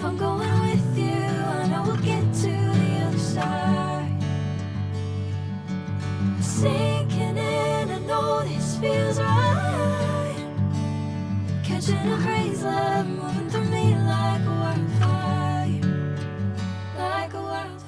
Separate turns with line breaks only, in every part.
I'm going with you, I know we'll get to the other side. Sinking in, I know this feels right. Catching a crazy love, moving through me like a wildfire, like a wildfire.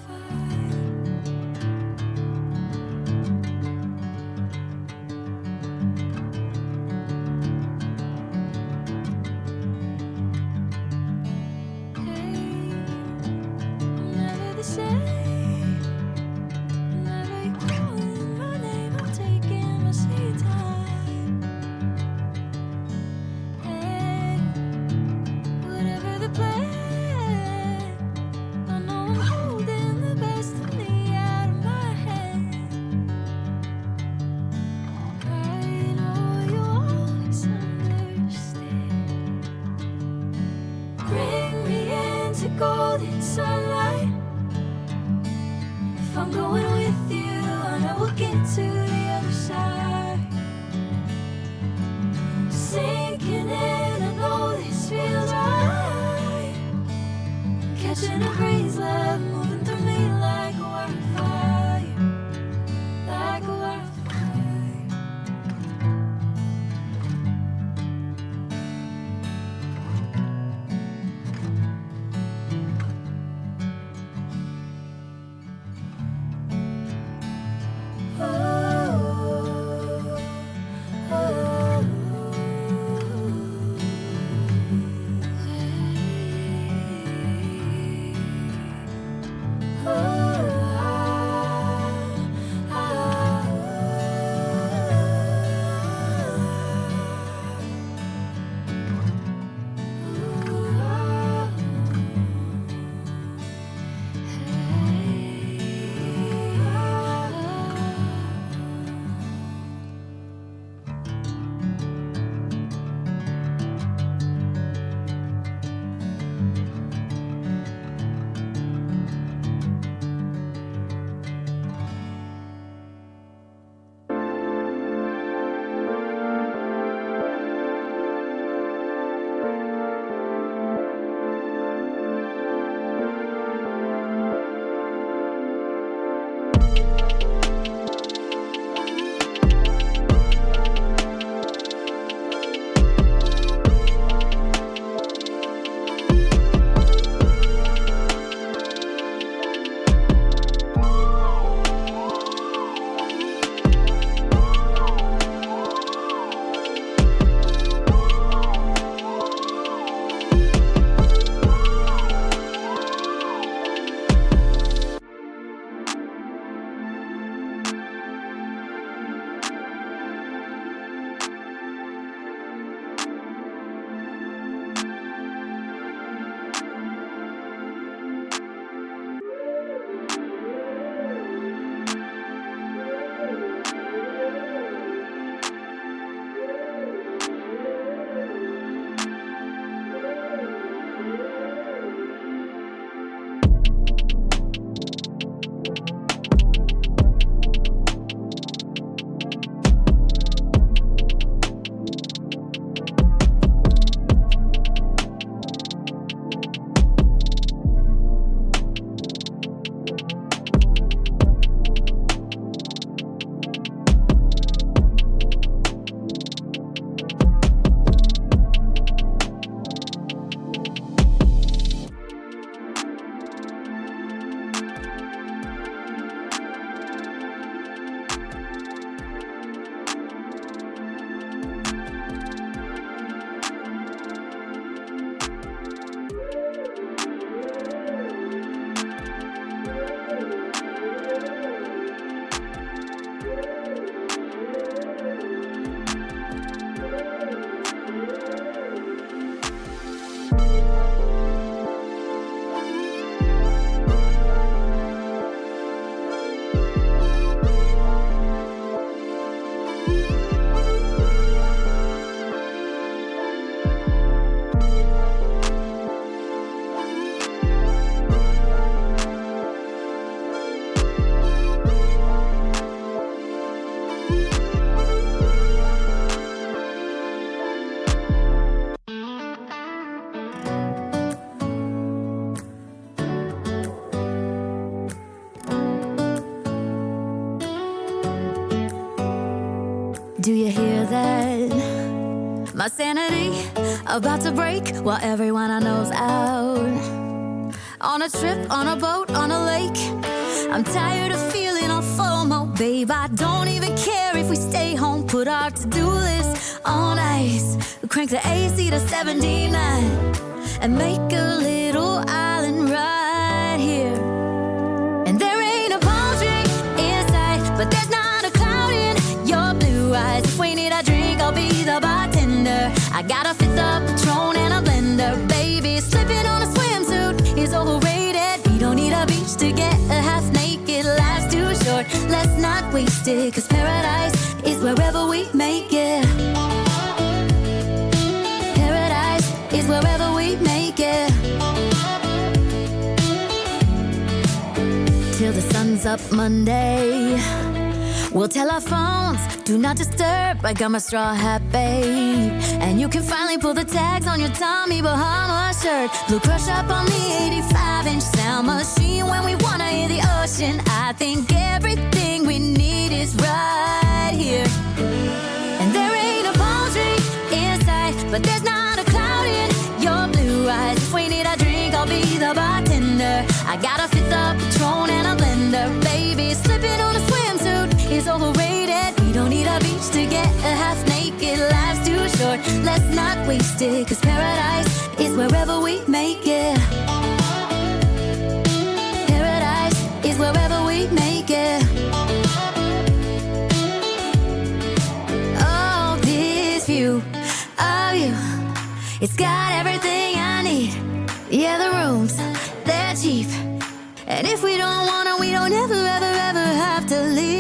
Golden sunlight. If I'm going with you, I know we'll get to the other side. Sinking in, I know this feels right. Catching a crazy love, moving through me like a wildfire, like a wildfire. Do you hear that? My sanity about to break while everyone I know's out. On a trip, on a boat, on a lake. I'm tired of feeling all FOMO, babe. I don't even care if we stay home. Put our to-do list on ice. Crank the AC to 79 and make a little island right here. And there ain't a palm tree in sight, but there's not a cloud in your blue eyes. If we need a drink, I'll be the bartender. I got a fifth of Patron and a blender, baby. Slipping on a swimsuit is overrated. We don't need a beach to get a half naked. Life's too short, let's not waste it. Cause paradise is wherever we make it. Paradise is wherever we make it. Till the sun's up Monday, we'll tell our phones, do not disturb. I got my straw hat, babe. And you can finally pull the tags on your Tommy Bahama shirt. Blue crush up on the 85-inch sound machine. When we wanna hear the ocean, I think everything we need is right here. And there ain't a palm tree in sight, but there's not a cloud in your blue eyes. If we need a drink, I'll be the bartender. I got a fifth of Patron and a blender, baby. Slipping on a swimsuit is overrated. We don't need a beach to get a half naked. Life's too short, let's not waste it. Cause paradise is wherever we make it. Paradise is wherever we make it. Oh, this view of you, it's got everything I need. Yeah, the rooms, they're cheap. And if we don't wanna, we don't ever, ever, ever have to leave.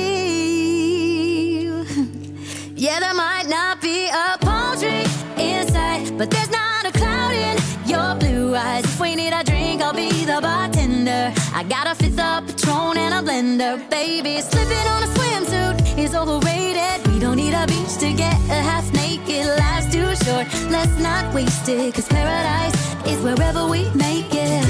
Yeah, there might not be a palm tree in sight, but there's not a cloud in your blue eyes. If we need a drink, I'll be the bartender. I got a fifth of Patron and a blender, baby. Slipping on a swimsuit is overrated. We don't need a beach to get a half naked. Life's too short, let's not waste it. Cause paradise is wherever we make it.